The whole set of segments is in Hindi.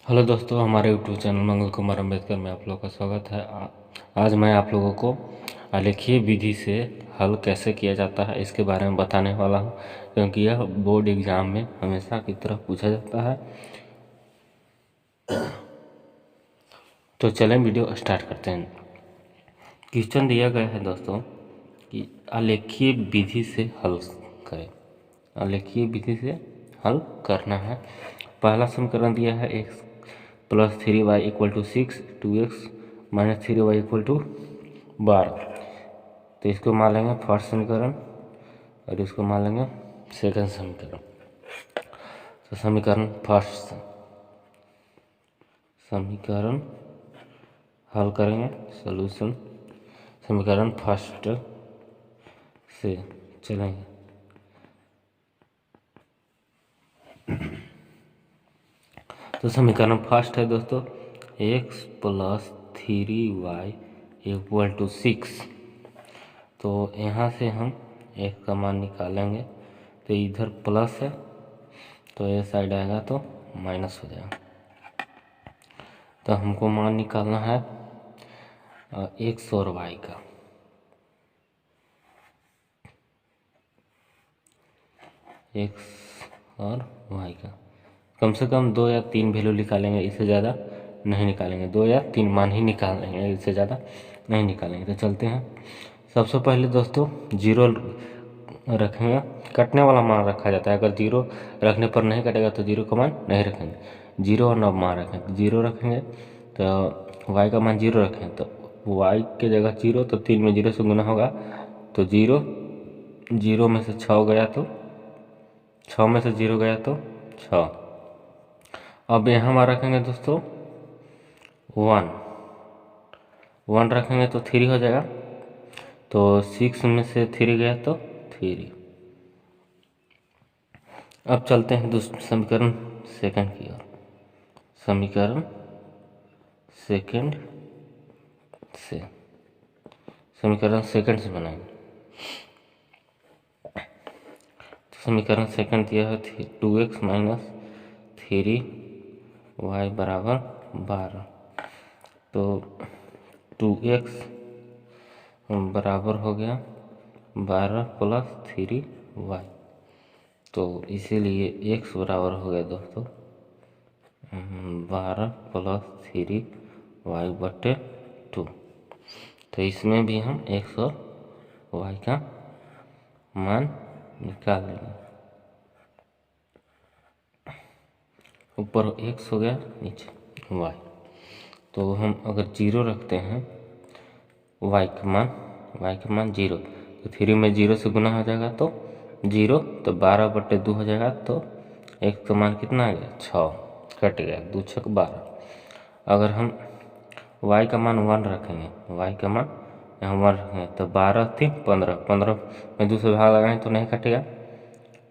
हेलो दोस्तों, हमारे यूट्यूब चैनल मंगल कुमार अम्बेडकर में आप लोगों का स्वागत है। आज मैं आप लोगों को आलेखीय विधि से हल कैसे किया जाता है इसके बारे में बताने वाला हूं, क्योंकि यह बोर्ड एग्जाम में हमेशा की तरह पूछा जाता है। तो चलें वीडियो स्टार्ट करते हैं। क्वेश्चन दिया गया है दोस्तों कि आलेखीय विधि से हल करें। आलेखीय विधि से हल करना है। पहला समीकरण दिया है x plus 3y equal to 6, 2x minus 3y equal to 12। तो इसको मान लेंगे फर्स्ट समीकरण और इसको मान लेंगे सेकंड समीकरण। तो समीकरण हल करेंगे। सॉल्यूशन समीकरण फर्स्ट से चलेंगे। तो समीकरण फर्स्ट है दोस्तों x plus 3y equal to 6। तो यहाँ से हम x का मान निकालेंगे। तो इधर प्लस है तो ये साइड आएगा तो माइनस हो जाएगा। तो हमको मान निकालना है x और y का। x और y का कम से कम 2 या 3 वैल्यू निकालेंगे, इससे ज़्यादा नहीं निकालेंगे। 2 या 3 मान ही निकालेंगे, इससे ज़्यादा नहीं निकालेंगे। तो चलते हैं। सबसे पहले दोस्तों जीरो रखेंगे। कटने वाला मान रखा जाता है। अगर जीरो रखने पर नहीं कटेगा तो जीरो का मान नहीं रखेंगे। जीरो और 9 मान रखेंगे। जीरो रखेंगे तो y का मान जीरो रखें तो y के जगह जीरो, तो 3 में जीरो से गुना होगा तो जीरो में से 6 गया तो 6 में से जीरो गया तो 6। अब यहाँ हमारा रखेंगे दोस्तों 1 रखेंगे तो 3 हो जाएगा। तो 6 में से 3 गया तो 3। अब चलते हैं दूसरे समीकरण सेकंड की ओर। समीकरण सेकंड से बनाएंगे। तो समीकरण सेकंड दिया है 2x माइनस 3y बराबर 12। तो 2x बराबर हो गया 12 प्लस 3y। तो इसीलिए x बराबर हो गया दोस्तों 12 प्लस 3y बटे 2। तो इसमें भी हम x और y का मान निकाल लेंगे। ऊपर x हो गया, नीचे y। तो हम अगर जीरो रखते हैं y का मान जीरो, तो 3 में जीरो से गुना हो जाएगा तो जीरो, तो 12 बटे 2 हो जाएगा। तो x का मान कितना आ गया 6, कट गया 2 6 12। अगर हम y का मान 1 रखेंगे, y का मान यहाँ 1 रखेंगे तो 12 3 15, 15 में 2 से भाग लगाएंगे तो नहीं कटेगा।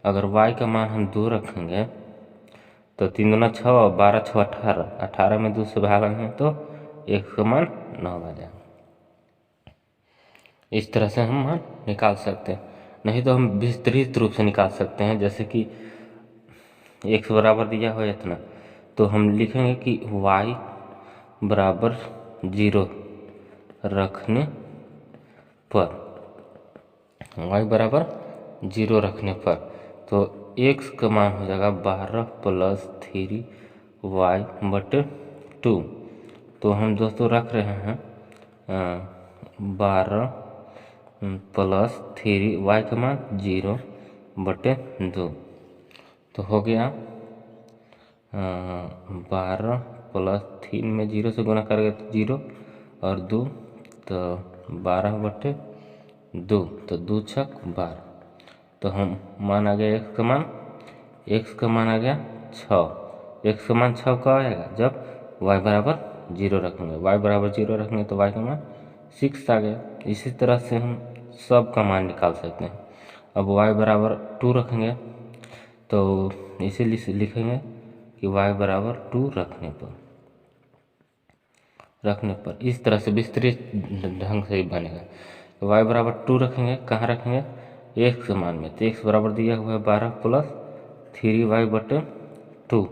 अगर y का मान हम 2 रखेंगे तो 3 दूना 6 और 12 6 18, 18 में 2 से भाग लगाएंगे तो x का मान 9 आ जाएगा। इस तरह से हम मान निकाल सकते हैं। नहीं तो हम विस्तृत रूप से निकाल सकते हैं। जैसे कि x बराबर दिया हो इतना, तो हम लिखेंगे कि y बराबर 0 रखने पर, y बराबर 0 रखने पर तो x का मान हो जाएगा 12 प्लस 3y बटे 2। तो हम दोस्तों रख रहे हैं 12 प्लस 3y का मान 0 बटे 2। तो हो गया 12 प्लस 3 में 0 से गुना करेंगे तो 0 और 2 तो 12 बटे 2, तो 2 छक 12। तो हम मान आ गया x का मान आ गया 6। x का मान 6 कब आएगा, जब y बराबर 0 रखेंगे। y बराबर 0 रखेंगे तो y का मान 6 आ गया। इसी तरह से हम सब का मान निकाल सकते हैं। अब y बराबर 2 रखेंगे तो इसीलिए लिखेंगे कि y बराबर 2 रखने पर इस तरह से विस्तृत ढंग से ही बनेगा। तो y बराबर 2 रखेंगे, कहाँ रखेंगे x के मान में। तो x बराबर दिया हुआ है 12 प्लस 3y बटे 2।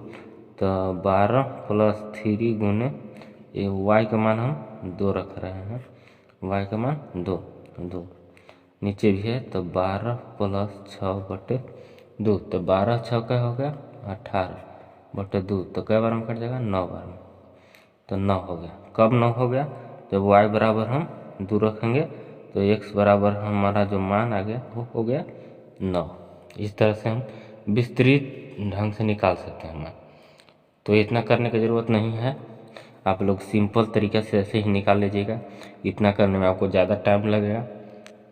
तो 12 प्लस 3 गुने ये y का मान हम 2 रख रहे हैं, y का मान 2 2 नीचे भी है तो 12 प्लस 6/2 तो 12 6 क्या हो गया 18/2 तो कई बार में कट जाएगा 9 बार में, तो 9 हो गया। कब 9 हो गया? जब y बराबर हम 2 रखेंगे तो x बराबर हमारा जो मान आ गया वो हो गया 9। इस तरह से हम विस्तृत ढंग से निकाल सकते हैं मान। तो इतना करने की ज़रूरत नहीं है, आप लोग सिंपल तरीके से ऐसे ही निकाल लीजिएगा। इतना करने में आपको ज़्यादा टाइम लगेगा,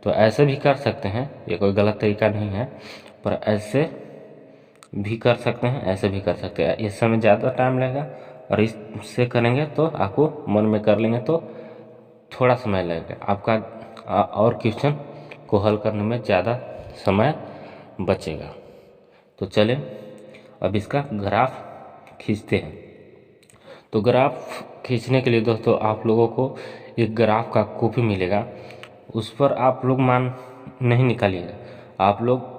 तो ऐसे भी कर सकते हैं, ये कोई गलत तरीका नहीं है, पर ऐसे भी कर सकते हैं, ऐसे भी कर सकते हैं। इस समय ज़्यादा टाइम लगेगा और इससे करेंगे तो आपको मन में कर लेंगे तो थोड़ा समय लगेगा आपका, और क्वेश्चन को हल करने में ज़्यादा समय बचेगा। तो चलें अब इसका ग्राफ खींचते हैं। तो ग्राफ खींचने के लिए दोस्तों आप लोगों को एक ग्राफ का कॉपी मिलेगा, उस पर आप लोग मान नहीं निकालिएगा, आप लोग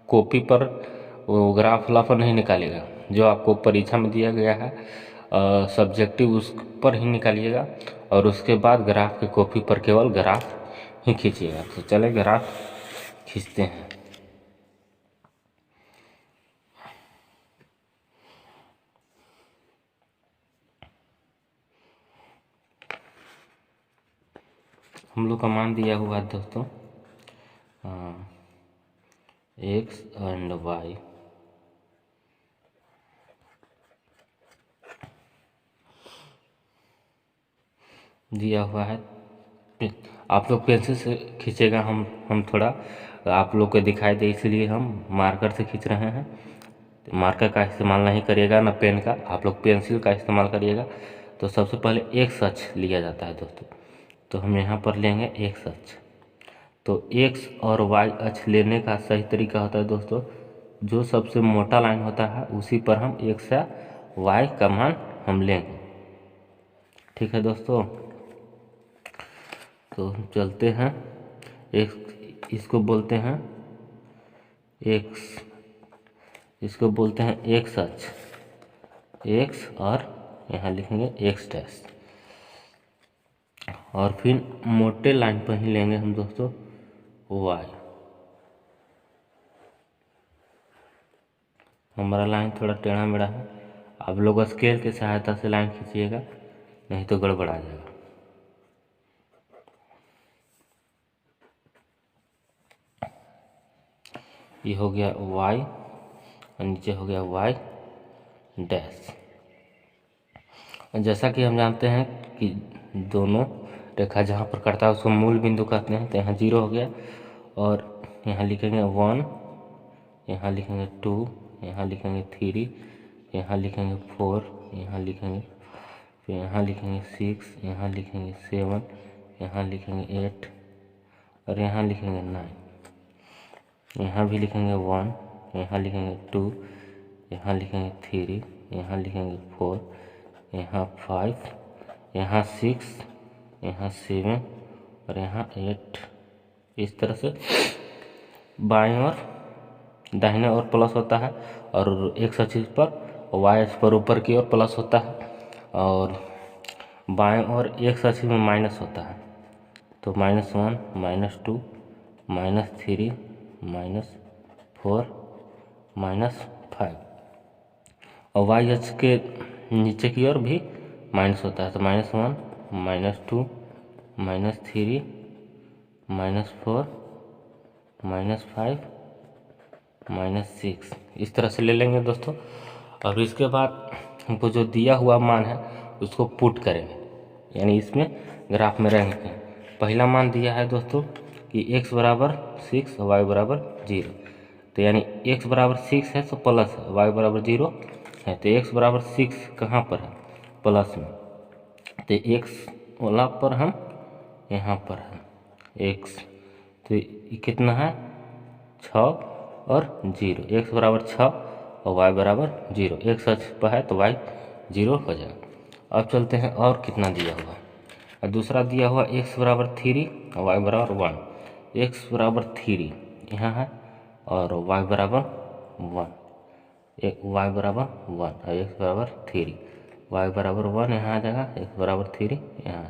कॉपी पर वो ग्राफ वाला पर नहीं निकालिएगा, जो आपको परीक्षा में दिया गया है सब्जेक्टिव उस पर ही निकालिएगा और उसके बाद ग्राफ की कॉपी पर केवल ग्राफ ही खींचिएगा। तो चले ग्राफ खींचते हैं। हम लोग का मान दिया हुआ है दोस्तों x एंड y, दिया हुआ है। आप लोग पेंसिल से खींचेगा, हम थोड़ा आप लोग को दिखाई दे इसलिए हम मार्कर से खींच रहे हैं। मार्कर का इस्तेमाल नहीं करिएगा ना पेन का, आप लोग पेंसिल का इस्तेमाल करिएगा। तो सबसे पहले x अक्ष लिया जाता है दोस्तों, तो हम यहाँ पर लेंगे x अक्ष। तो x और y अक्ष लेने का सही तरीका होता है दोस्तों, जो सबसे मोटा लाइन होता है उसी पर हम x या y का मान हम लेंगे। ठीक है दोस्तों, तो हम चलते हैं। इसको बोलते हैं x, इसको बोलते हैं x अक्ष, x और यहाँ लिखेंगे x डैश, और फिर मोटे लाइन पर ही लेंगे हम दोस्तों y। हमारा लाइन थोड़ा टेढ़ा मेढ़ा है, आप लोग स्केल की सहायता से लाइन खींचिएगा, नहीं तो गड़बड़ आ जाएगा। ये हो गया y और नीचे हो गया y डैश। जैसा कि हम जानते हैं कि दोनों रेखा जहाँ पर कटता है उसको मूल बिंदु कहते हैं, तो यहाँ 0 हो गया और यहाँ लिखेंगे 1, यहाँ लिखेंगे 2, यहाँ लिखेंगे 3, यहाँ लिखेंगे 4, यहाँ लिखेंगे, फिर यहाँ लिखेंगे 6, यहाँ लिखेंगे 7, यहाँ लिखेंगे 8 और यहाँ लिखेंगे 9। यहाँ भी लिखेंगे 1, यहाँ लिखेंगे 2, यहाँ लिखेंगे 3, यहाँ लिखेंगे 4, यहाँ 5, यहाँ 6, यहाँ 7 और यहाँ 8। इस तरह से बाएं और दाहिने ओर प्लस होता है और x अक्ष पर, y अक्ष पर ऊपर की ओर प्लस होता है और बाएं और x अक्ष में माइनस होता है। तो -1, -2, -3, -4, -5 और y अक्ष के नीचे की ओर भी माइनस होता है। तो -1, -2, -3, -4, -5, -6 इस तरह से ले लेंगे दोस्तों। और इसके बाद हमको जो दिया हुआ मान है उसको पुट करेंगे, यानी इसमें ग्राफ में रहेंगे। पहला मान दिया है दोस्तों कि x बराबर 6 और y बराबर 0, तो यानी x बराबर 6 है तो प्लस है, y बराबर 0 है तो x बराबर 6 कहाँ पर है? प्लस में। तो x वाला पर हम यहाँ पर है x, तो ये कितना है 6 और 0, x बराबर 6 और y बराबर 0। x अक्ष पर है तो y 0 हो जाएगा। अब चलते हैं और कितना दिया हुआ और दूसरा दिया हुआ x बराबर 3 और y बराबर 1। x बराबर 3 यहाँ है और y बराबर 1, एक y बराबर 1 और x बराबर 3, y बराबर 1 यहाँ आ जाएगा, x बराबर 3 यहाँ आ जाएगा,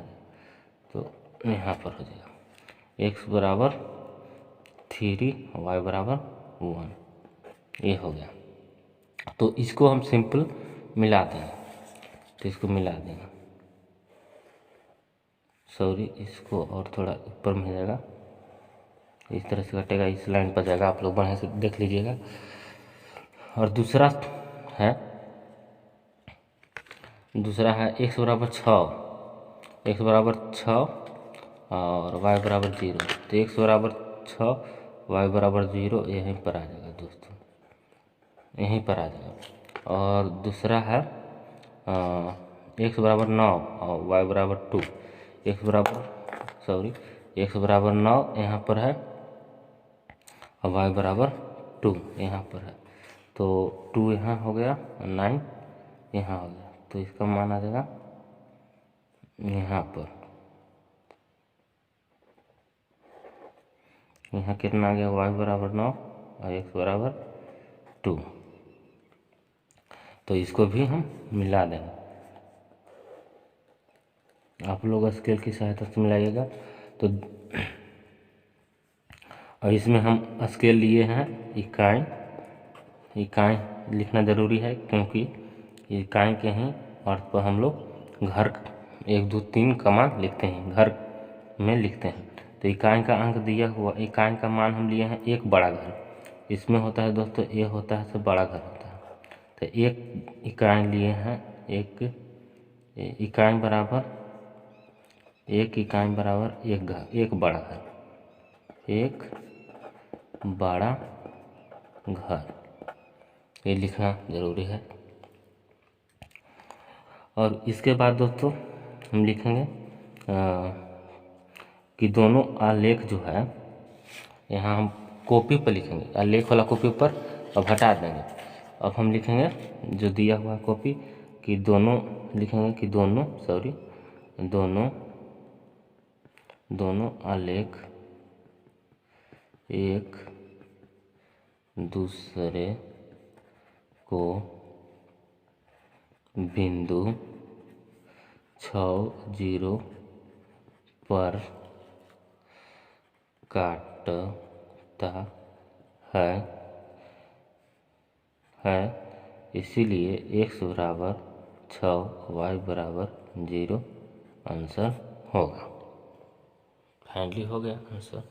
तो यहाँ पर हो जाएगा x बराबर 3 y बराबर 1, ये हो गया। तो इसको हम सिंपल मिला देंगे, तो इसको मिला देंगे, सॉरी इसको और थोड़ा ऊपर में जाएगा, इस तरह से कटेगा, इस लाइन पर जाएगा, आप लोग बढ़िया से देख लीजिएगा। और दूसरा है x बराबर 6, x बराबर 6 और y बराबर 0, तो x बराबर 6 y बराबर 0 यहीं पर आ जाएगा दोस्तों, यहीं पर आ जाएगा। और दूसरा है x बराबर 9 और y बराबर 2, x बराबर 9 यहाँ पर है और y बराबर 2 यहाँ पर है, तो 2 यहाँ हो गया और 9 यहाँ हो गया, तो इसका मान आ जाएगा यहाँ पर, यहाँ कितना आ गया, y बराबर 9 और x बराबर 2। तो इसको भी हम मिला देंगे, आप लोग स्केल की सहायता से मिलाइएगा। तो और इसमें हम स्केल लिए हैं इकाई लिखना ज़रूरी है, क्योंकि इकाई के ही अर्थ पर हम लोग घर 1 2 3 कमान लिखते हैं, घर में लिखते हैं। तो इकाई का अंक दिया हुआ, इकाई का मान हम लिए हैं एक बड़ा घर, इसमें होता है दोस्तों ये होता है, सब बड़ा घर होता है, तो एक इकाई लिए हैं, एक इकाई बराबर एक घर, एक बड़ा घर, एक बड़ा घर, ये लिखना ज़रूरी है। और इसके बाद दोस्तों हम लिखेंगे कि दोनों आलेख जो है, यहाँ हम कॉपी पर लिखेंगे, आलेख वाला कॉपी पर अब हटा देंगे। अब हम लिखेंगे जो दिया हुआ कॉपी कि दोनों, लिखेंगे कि दोनों आलेख एक दूसरे को बिंदु 6 0 पर काटता है, इसीलिए x बराबर 6 y बराबर 0 आंसर होगा। फाइनली हो गया आंसर।